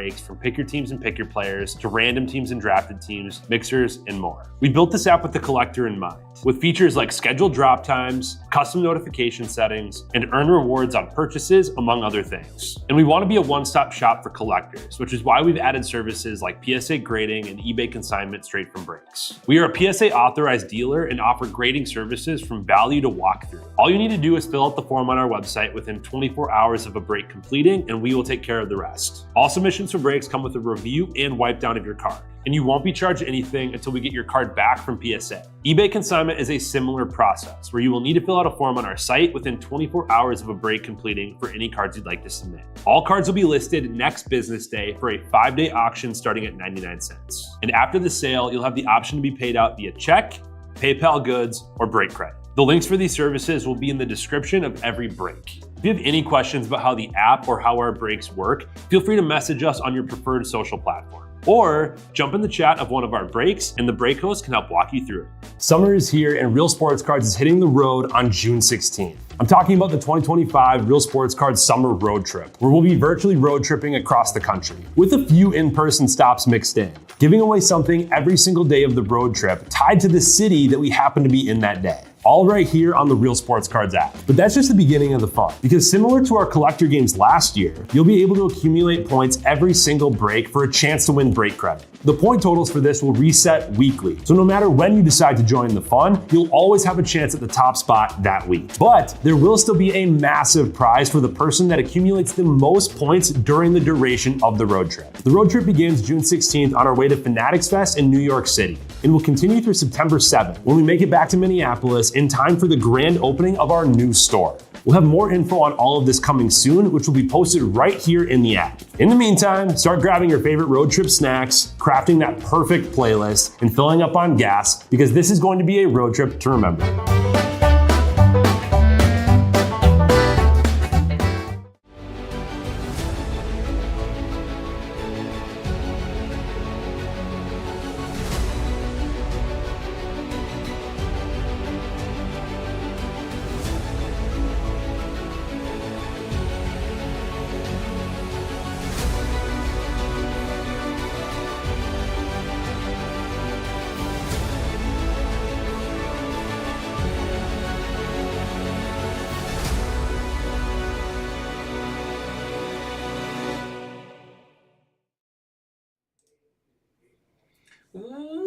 breaks from pick your teams and pick your players to random teams and drafted teams, mixers, and more. We built this app with the collector in mind, with features like scheduled drop times, custom notification settings, and earn rewards on purchases, among other things. And we want to be a one-stop shop for collectors, which is why we've added services like PSA grading and eBay consignment straight from breaks. We are a PSA authorized dealer and offer grading services from value to walkthrough. All you need to do is fill out the form on our website within 24 hours of a break completing, and we will take care of the rest. All submissions for breaks come with a review and wipe down of your card, and you won't be charged anything until we get your card back from PSA. eBay consignment is a similar process where you will need to fill out a form on our site within 24 hours of a break completing for any cards you'd like to submit. All cards will be listed next business day for a 5-day auction starting at 99 cents. And after the sale, you'll have the option to be paid out via check, PayPal goods, or break credit. The links for these services will be in the description of every break. If you have any questions about how the app or how our breaks work, feel free to message us on your preferred social platform. Or jump in the chat of one of our breaks and the break host can help walk you through it. Summer is here and Real Sports Cards is hitting the road on June 16th. I'm talking about the 2025 Real Sports Cards Summer Road Trip, where we'll be virtually road tripping across the country, with a few in-person stops mixed in, giving away something every single day of the road trip tied to the city that we happen to be in that day. All right here on the Real Sports Cards app. But that's just the beginning of the fun, because similar to our collector games last year, you'll be able to accumulate points every single break for a chance to win break credit. The point totals for this will reset weekly, so no matter when you decide to join the fun, you'll always have a chance at the top spot that week. But there will still be a massive prize for the person that accumulates the most points during the duration of the road trip. The road trip begins June 16th on our way to Fanatics Fest in New York City, and will continue through September 7th when we make it back to Minneapolis in time for the grand opening of our new store. We'll have more info on all of this coming soon, which will be posted right here in the app. In the meantime, start grabbing your favorite road trip snacks, crafting that perfect playlist, and filling up on gas, because this is going to be a road trip to remember.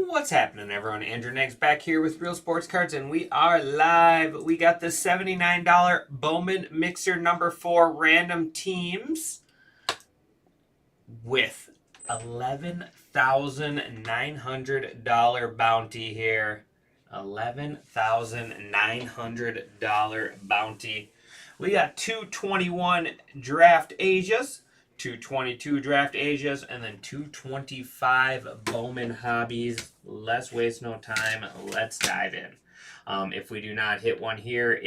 What's happening, everyone? Andrew Neggs back here with Real Sports Cards, and we are live. We got the $79 Bowman Mixer number 4 random teams with $11,900 bounty here. $11,900 bounty. We got 221 Draft Asias, 222 Draft Asias, and then 225 Bowman Hobbies. Let's waste no time. Let's dive in. If we do not hit one here,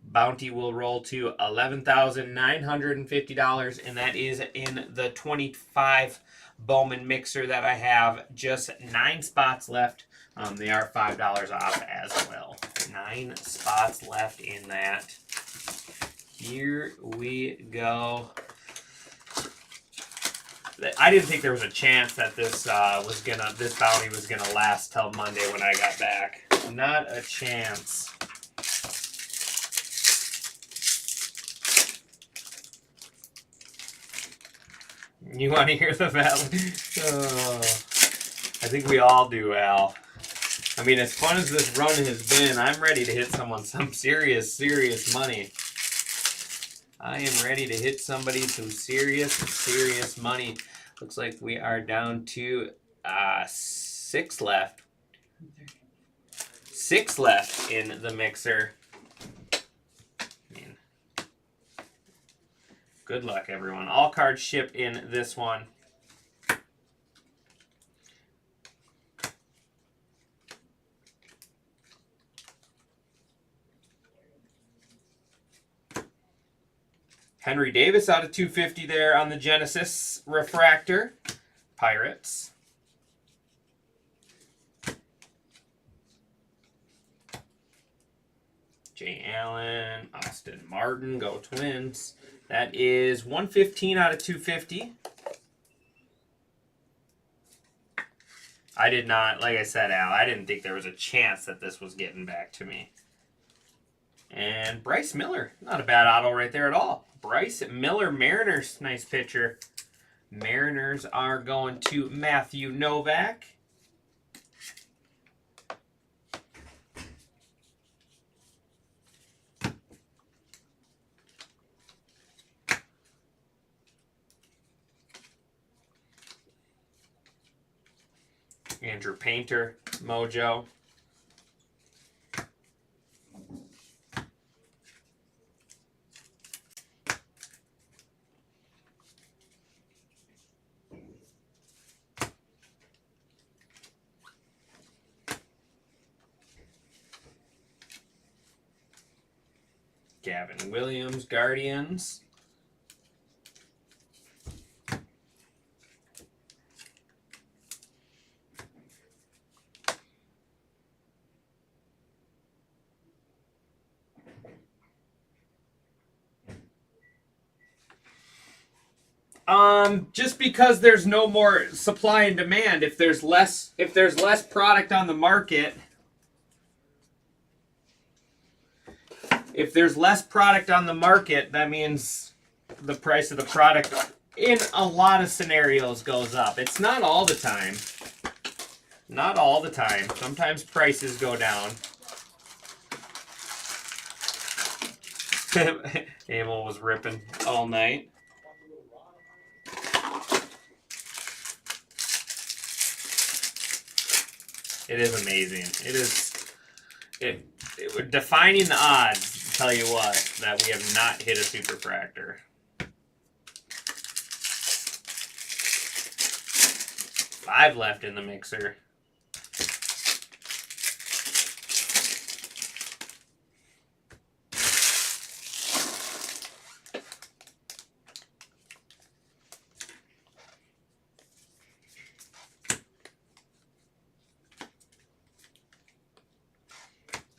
bounty will roll to $11,950, and that is in the 25 Bowman Mixer that I have. Just 9 spots left. They are $5 off as well. 9 spots left in that. Here we go. I didn't think there was a chance that this bounty was gonna last till Monday when I got back. Not a chance. You want to hear the valley? Oh, I think we all do, Al. I mean, as fun as this run has been, I'm ready to hit someone some serious money. I am ready to hit somebody some serious money. Looks like we are down to 6 left. 6 left in the mixer. Good luck, everyone. All cards ship in this one. Henry Davis out of 250 there on the Genesis Refractor. Pirates. Jay Allen, Austin Martin, go Twins. That is 115 out of 250. I did not, like I said, Al, I didn't think there was a chance that this was getting back to me. And Bryce Miller, not a bad auto right there at all. Bryce Miller, Mariners, nice pitcher. Mariners are going to Matthew Novak. Andrew Painter, Mojo. Gavin Williams, Guardians. Just because there's no more supply and demand, if there's less product on the market, that means the price of the product in a lot of scenarios goes up. It's not all the time. Not all the time. Sometimes prices go down. Emil was ripping all night. It is amazing. Defining the odds, tell you what, that we have not hit a superfractor. Five left in the mixer.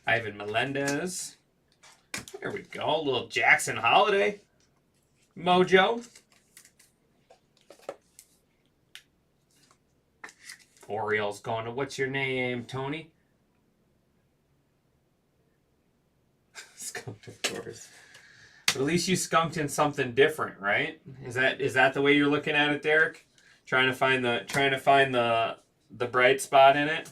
Ivan Melendez. There we go. A little Jackson Holiday. Mojo. Orioles going to what's your name, Tony? Skunked, of course. But at least you skunked in something different, right? Is that the way you're looking at it, Derek? Trying to find the bright spot in it?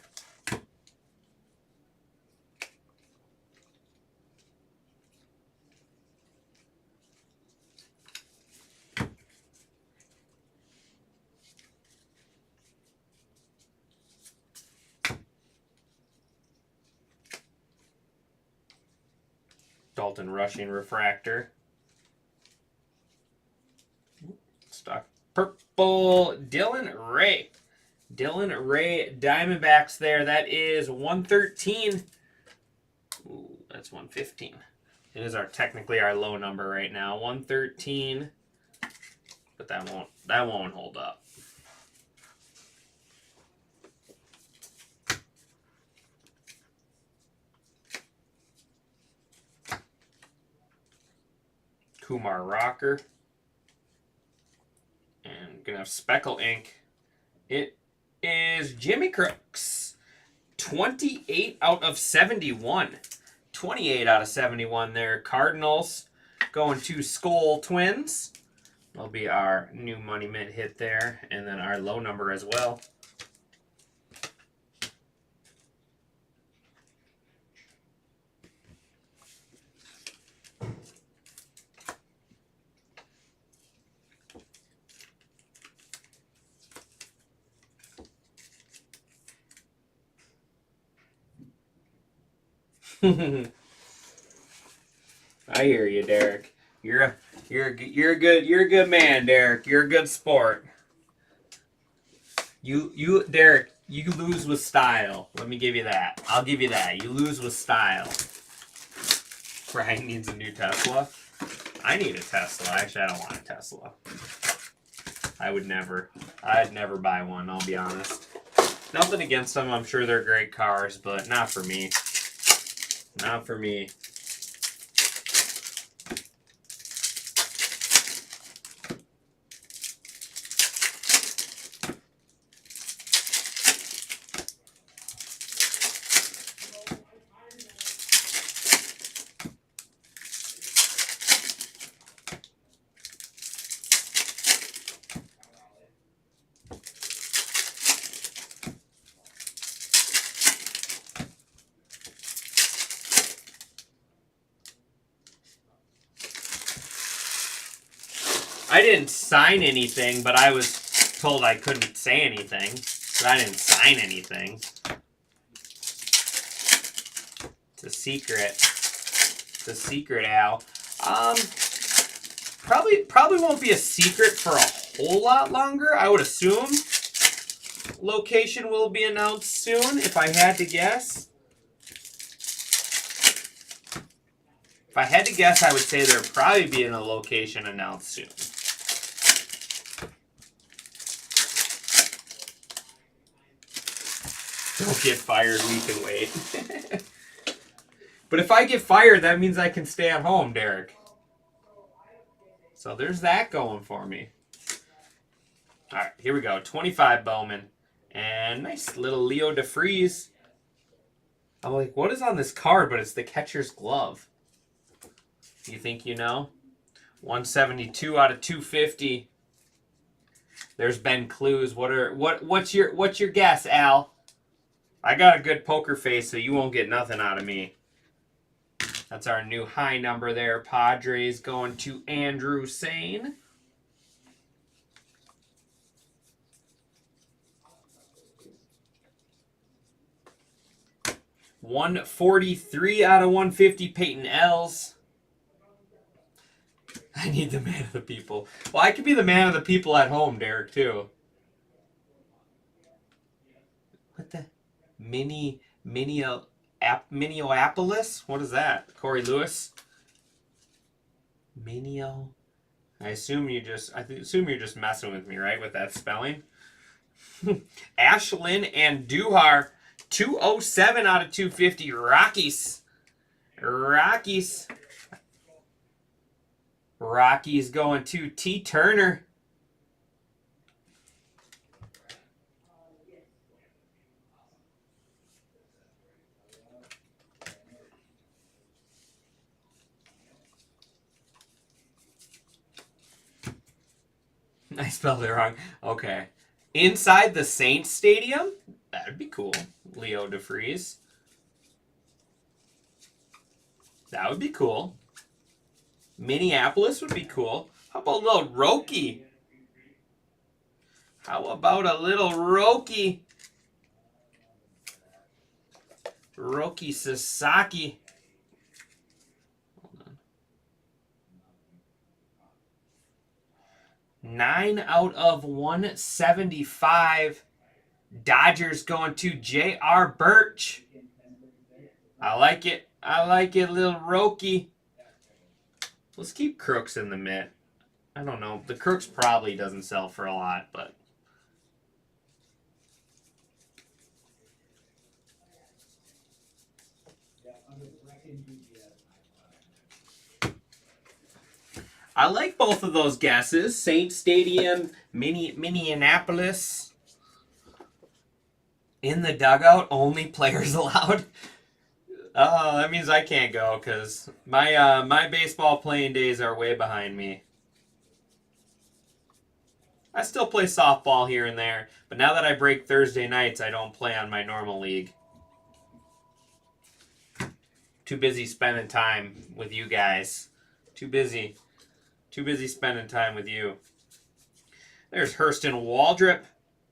Dalton Rushing Refractor. Stock purple. Dylan Ray. Dylan Ray Diamondbacks there. That is 113. Ooh, that's 115. It is technically our low number right now. 113. But that won't hold up. Kumar Rocker. And gonna have Speckle ink. It is Jimmy Crooks. 28 out of 71. 28 out of 71 there. Cardinals going to Skull Twins. That'll be our new Money Mint hit there. And then our low number as well. I hear you, Derek. You're a good man, Derek. You're a good sport. Derek, you lose with style. Let me give you that. I'll give you that. You lose with style. Brian needs a new Tesla. I need a Tesla. Actually, I don't want a Tesla. I'd never buy one, I'll be honest. Nothing against them. I'm sure they're great cars, but not for me. Not for me. I didn't sign anything, but I was told I couldn't say anything. But I didn't sign anything. It's a secret. It's a secret, Al. Probably won't be a secret for a whole lot longer. I would assume location will be announced soon, if I had to guess. If I had to guess, I would say there'd probably be a location announced soon. Don't get fired, we can wait. But if I get fired, that means I can stay at home, Derek. So there's that going for me. All right, here we go. 25 Bowman. And nice little Leo DeFreeze. I'm like, what is on this card? But it's the catcher's glove. You think you know? 172 out of 250. There's Ben Clues. What's your guess, Al? I got a good poker face, so you won't get nothing out of me. That's our new high number there. Padres going to Andrew Sane. $143 out of 150, Peyton Els. I need the man of the people. Well, I could be the man of the people at home, Derek, too. What the? Minneapolis? What is that? Corey Lewis? Minio? I assume you're just messing with me, right? With that spelling? Ashlyn and Duhar. 207 out of 250. Rockies. Rockies going to T. Turner. I spelled it wrong. Okay. Inside the Saints Stadium? That'd be cool. Leo DeFreeze. That would be cool. Minneapolis would be cool. How about a little Roki? Roki Sasaki. Hold on. 9 out of 175. Dodgers going to J.R. Birch. I like it, little Roki. Let's keep Crooks in the mitt. I don't know. The Crooks probably doesn't sell for a lot, but... I like both of those guesses. Saint Stadium, Minneapolis. In the dugout, only players allowed. Oh, that means I can't go because my baseball playing days are way behind me. I still play softball here and there, but now that I break Thursday nights, I don't play on my normal league. Too busy spending time with you guys. Too busy spending time with you. There's Hurston Waldrop,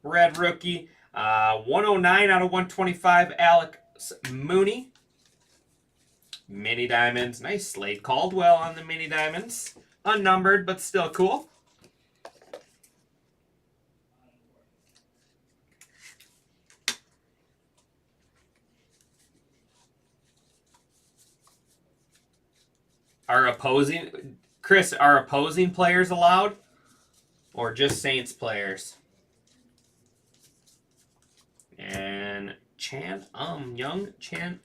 red rookie. 109 out of 125, Alex Mooney. Mini Diamonds. Nice Slade Caldwell on the Mini Diamonds. Unnumbered, but still cool. Are opposing players allowed? Or just Saints players? And Young Chan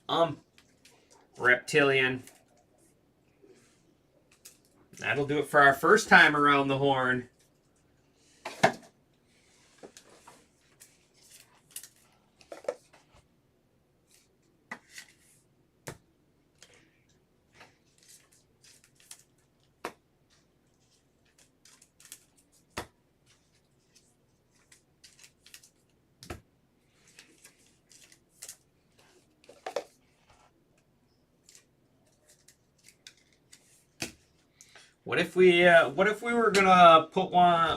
Reptilian. That'll do it for our first time around the horn. What if we were gonna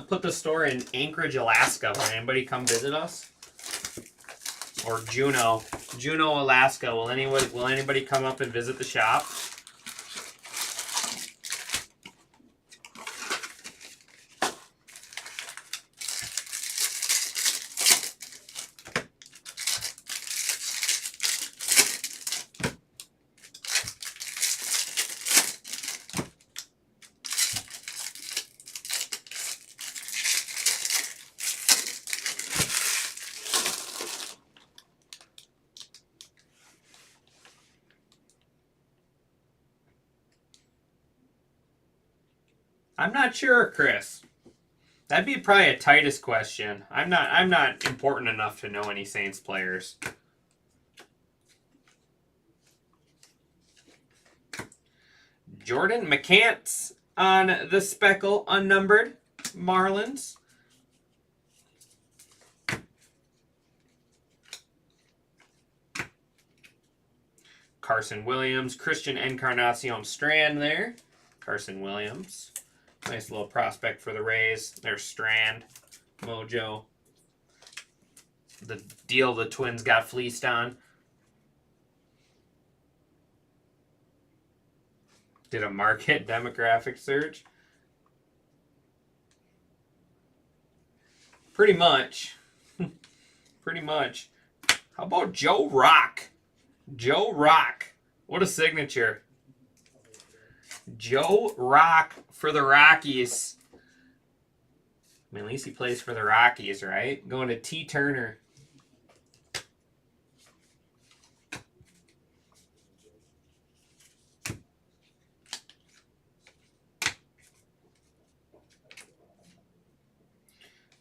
put the store in Anchorage, Alaska? Will anybody come visit us? Or Juneau, Alaska. Will anybody come up and visit the shop? I'm not sure, Chris. That'd be probably a tightest question. I'm not important enough to know any Saints players. Jordan McCants on the Speckle unnumbered Marlins. Carson Williams, Christian Encarnacion Strand there. Carson Williams. Nice little prospect for the Rays. There's Strand, Mojo. The deal the Twins got fleeced on. Did a market demographic search. Pretty much. Pretty much. How about Joe Rock? Joe Rock. What a signature. Joe Rock for the Rockies. I mean, at least he plays for the Rockies, right? Going to T. Turner.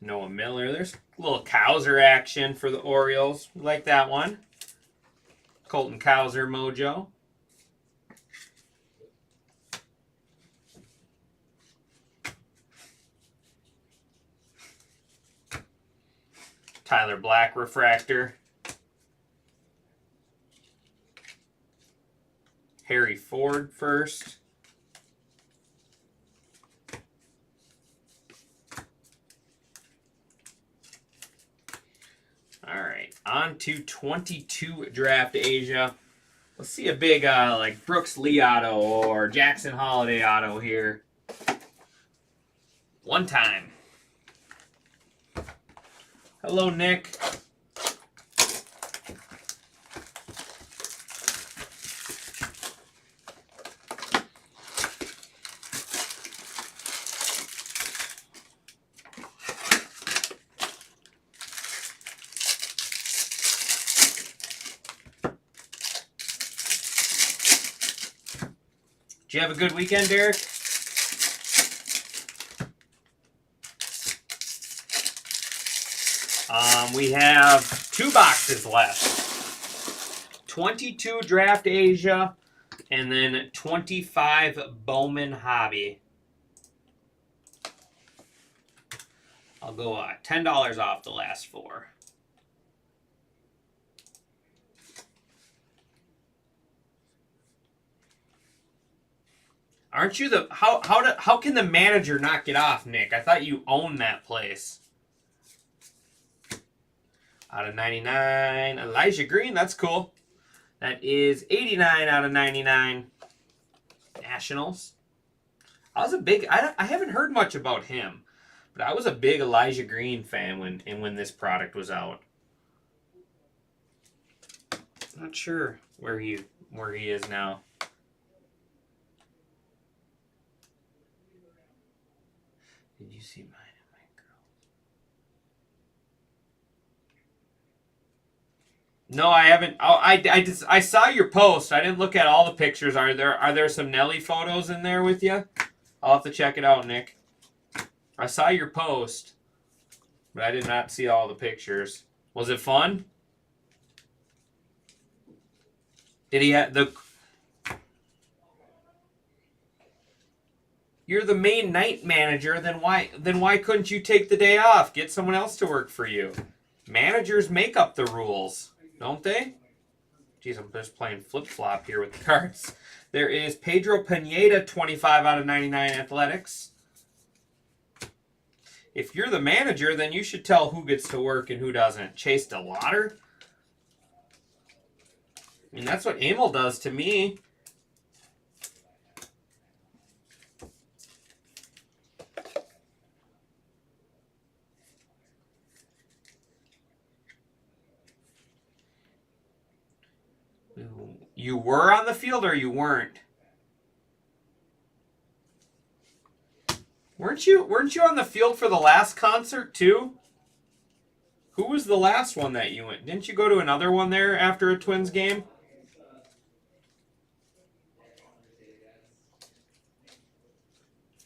Noah Miller. There's a little Cowser action for the Orioles. We like that one. Colton Cowser mojo. Tyler Black refractor. Harry Ford first. All right, on to 22 Draft Asia. Let's see a big like Brooks Lee auto or Jackson Holiday auto here. One time. Hello, Nick. Did you have a good weekend, Derek? We have 2 boxes left. 22 Draft Asia, and then 25 Bowman Hobby. I'll go $10 off the last 4. Aren't you the how can the manager not get off, Nick? I thought you owned that place. Out of 99, Elijah Green. That's cool. That is 89 out of 99. Nationals. I was a big. I haven't heard much about him, but I was a big Elijah Green fan when this product was out. Not sure where he is now. Did you see mine and my girl? No, I haven't. Oh, I saw your post. I didn't look at all the pictures. Are there some Nelly photos in there with you? I'll have to check it out, Nick. I saw your post, but I did not see all the pictures. Was it fun? Did he have the? You're the main night manager, then why couldn't you take the day off? Get someone else to work for you. Managers make up the rules, don't they? Jeez, I'm just playing flip-flop here with the cards. There is Pedro Pineda, 25 out of 99 athletics. If you're the manager, then you should tell who gets to work and who doesn't. Chase DeLauder? I mean, that's what Emil does to me. You were on the field or you weren't? Weren't you on the field for the last concert too? Who was the last one that you went? Didn't you go to another one there after a Twins game?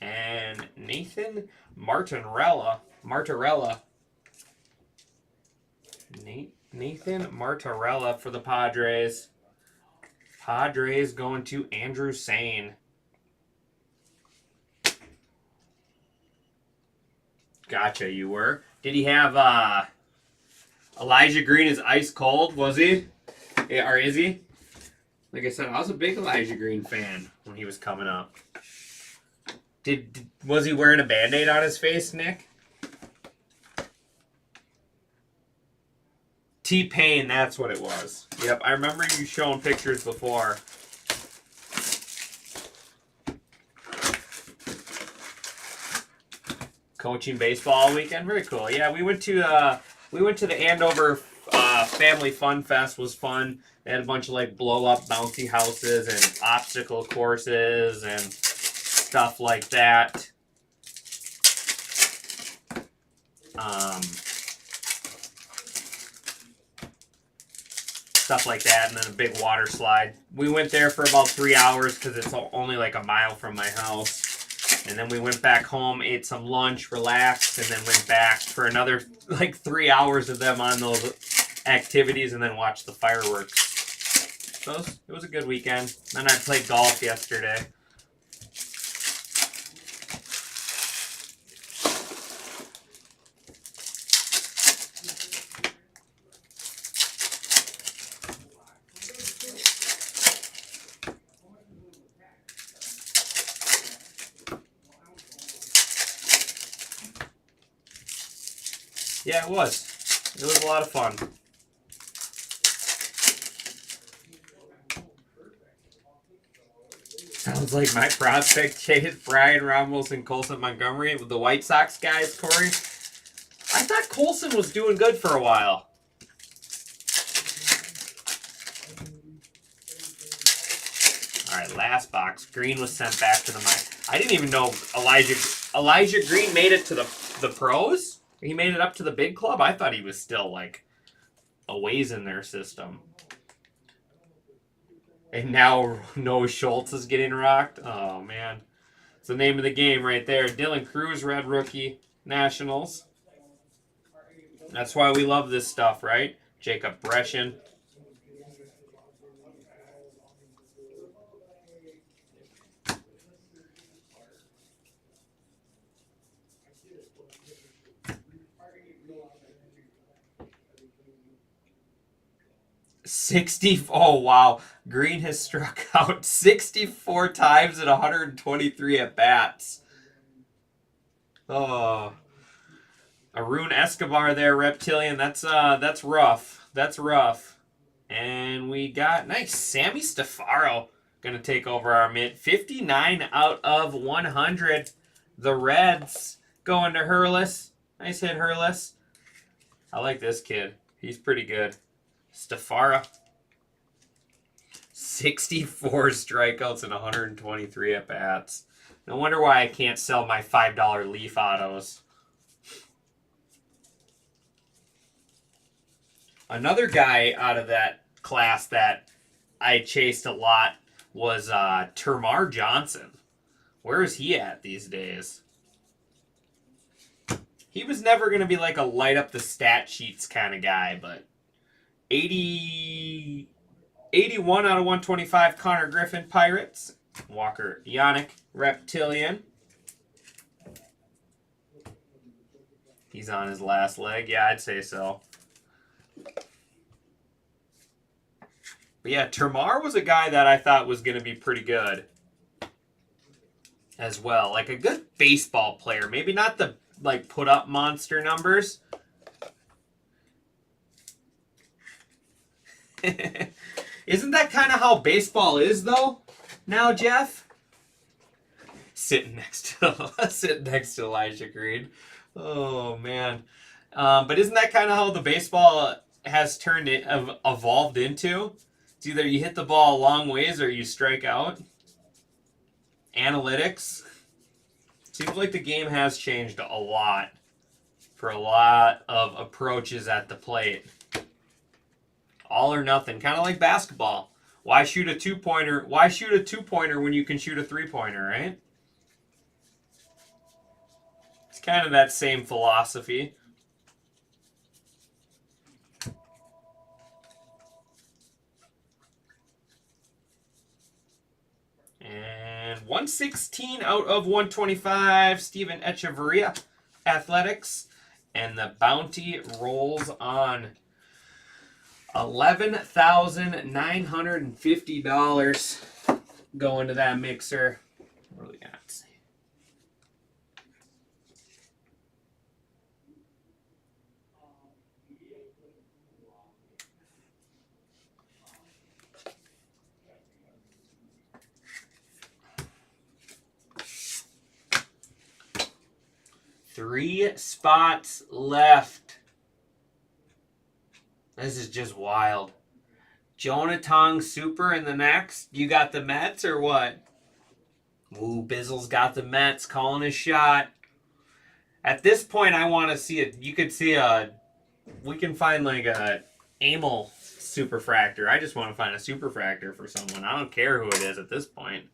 And Nathan Martinrella. Nathan Martinrella for the Padres. Padres going to Andrew Sane. Gotcha, you were. Did he have Elijah Green is ice cold, was he? Yeah, or is he? Like I said, I was a big Elijah Green fan when he was coming up. Was he wearing a Band-Aid on his face, Nick? T-Pain, that's what it was. Yep, I remember you showing pictures before. Coaching baseball all weekend, very cool. Yeah, we went to the Andover Family Fun Fest. Was fun. They had a bunch of like blow up bouncy houses and obstacle courses and stuff like that. Stuff like that, and then a big water slide. We went there for about 3 hours because it's only like a mile from my house. And then we went back home, ate some lunch, relaxed, and then went back for another like 3 hours of them on those activities, and then watched the fireworks. So it was a good weekend. Then I played golf yesterday. Yeah, it was. It was a lot of fun. Sounds like my prospect chase Brian Ramos and Colson Montgomery with the White Sox guys, Corey. I thought Colson was doing good for a while. All right, last box. Green was sent back to the mine. I didn't even know Elijah Green made it to the pros. He made it up to the big club? I thought he was still, like, a ways in their system. And now Noah Schultz is getting rocked? Oh, man. It's the name of the game right there. Dylan Cruz, red rookie, Nationals. That's why we love this stuff, right? Jacob Brescian. Oh wow, Green has struck out 64 times at 123 at bats. Oh, Arun Escobar there, Reptilian. That's rough. That's rough. And we got nice Sammy Stefaro gonna take over our mid. 59 out of 100. The Reds going to Hurlis. Nice hit, Hurlis. I like this kid. He's pretty good. Stefara. 64 strikeouts and 123 at-bats. No wonder why I can't sell my $5 Leaf autos. Another guy out of that class that I chased a lot was Termar Johnson. Where is he at these days? He was never going to be like a light up the stat sheets kind of guy, but 81 out of 125, Connor Griffin, Pirates. Walker Yannick, Reptilian. He's on his last leg. Yeah, I'd say so. But yeah, Termar was a guy that I thought was going to be pretty good as well. Like a good baseball player. Maybe not the like put up monster numbers. Isn't that kind of how baseball is though? Now, Jeff? Sitting next to Elijah Green. Oh man. But isn't that kind of how the baseball has evolved into? It's either you hit the ball a long ways or you strike out. Analytics. Seems like the game has changed a lot for a lot of approaches at the plate. All or nothing, kind of like basketball. Why shoot a two-pointer? Why shoot a two-pointer when you can shoot a three-pointer, right? It's kind of that same philosophy. And 116 out of 125, Steven Echeverria, Athletics. And the bounty rolls on $11,950 going to that mixer. What do we got? 3 spots left. This is just wild. Jonah Tong Super in the next. You got the Mets or what? Ooh, Bizzle's got the Mets calling his shot. At this point, I want to see it. You could see we can find like a Amel superfractor. I just want to find a superfractor for someone. I don't care who it is at this point.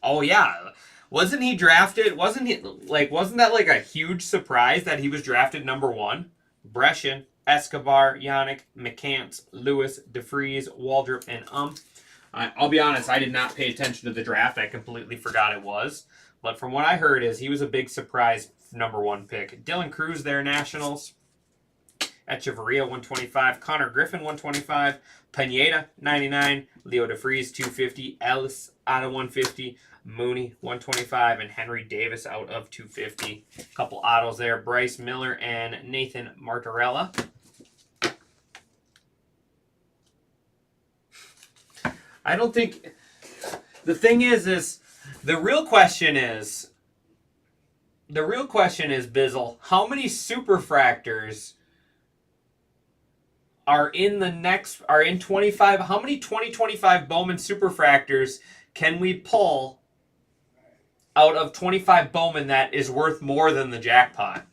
Oh yeah, wasn't he drafted? Wasn't that like a huge surprise that he was drafted number 1? Brescian, Escobar, Yannick, McCants, Lewis, DeFreeze, Waldrop, and I'll be honest, I did not pay attention to the draft. I completely forgot it was. But from what I heard is he was a big surprise number 1 pick. Dylan Cruz there, Nationals. Echeverria, 125. Connor Griffin, 125. Pineda, 99. Leo DeFreeze, 250. Ellis out of 150. Mooney, 125. And Henry Davis out of 250. Couple autos there. Bryce Miller and Nathan Martorella. I don't think... The thing is the real question is, Bizzle, how many superfractors are in 25? How many 2025 Bowman superfractors can we pull out of 25 Bowman that is worth more than the jackpot?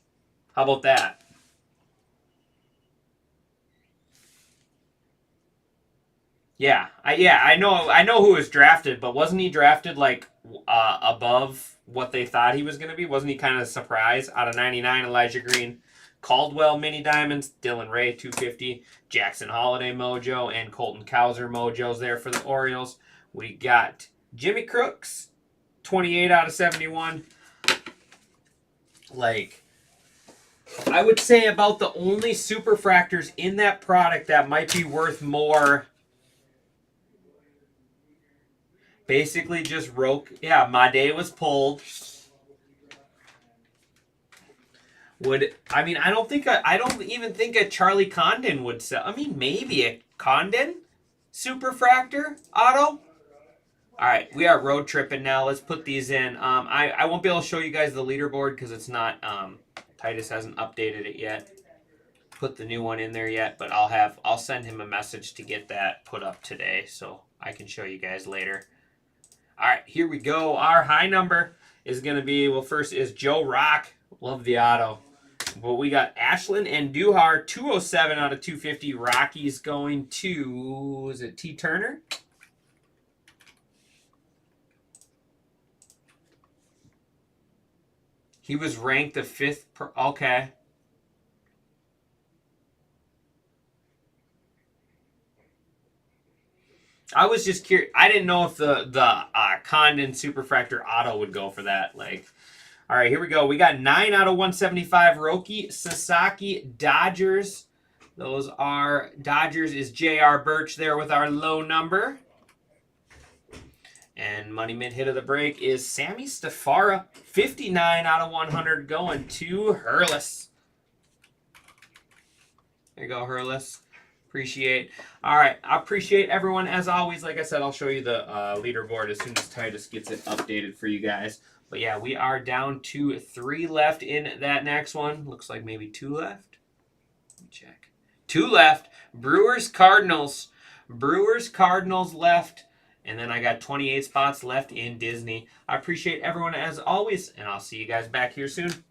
How about that? Yeah, I know who was drafted, but wasn't he drafted like above what they thought he was going to be? Wasn't he kind of a surprise? Out of 99, Elijah Green. Caldwell Mini Diamonds, Dylan Ray 250, Jackson Holiday Mojo, and Colton Cowser Mojos there for the Orioles. We got Jimmy Crooks, 28 out of 71. Like, I would say about the only superfractors in that product that might be worth more. Basically just yeah, my day was pulled. I don't even think a Charlie Condon would sell. I mean, maybe a Condon superfractor auto. All right, we are road tripping now. Let's put these in. I won't be able to show you guys the leaderboard because it's not. Titus hasn't updated it yet. Put the new one in there yet, but I'll send him a message to get that put up today so I can show you guys later. All right, here we go. Our high number is going to be, well, first is Joe Rock. Love the auto. But we got Ashland and Duhar, 207 out of 250. Rockies going to, is it T. Turner? He was ranked the 5th. Okay. I was just curious. I didn't know if the Condon Superfractor Auto would go for that. Like, All right, here we go. We got 9 out of 175. Roki Sasaki Dodgers. Those are Dodgers is J.R. Birch there with our low number. And Money Mint hit of the break is Sammy Stafara. 59 out of 100 going to Hurlis. There you go, Hurlis. Appreciate. All right, I appreciate everyone. As always, like I said, I'll show you the leaderboard as soon as Titus gets it updated for you guys. But yeah, we are down to 3 left in that next one. Looks like maybe 2 left. Let me check. 2 left. Brewers, Cardinals. Brewers, Cardinals left. And then I got 28 spots left in Disney. I appreciate everyone as always, and I'll see you guys back here soon.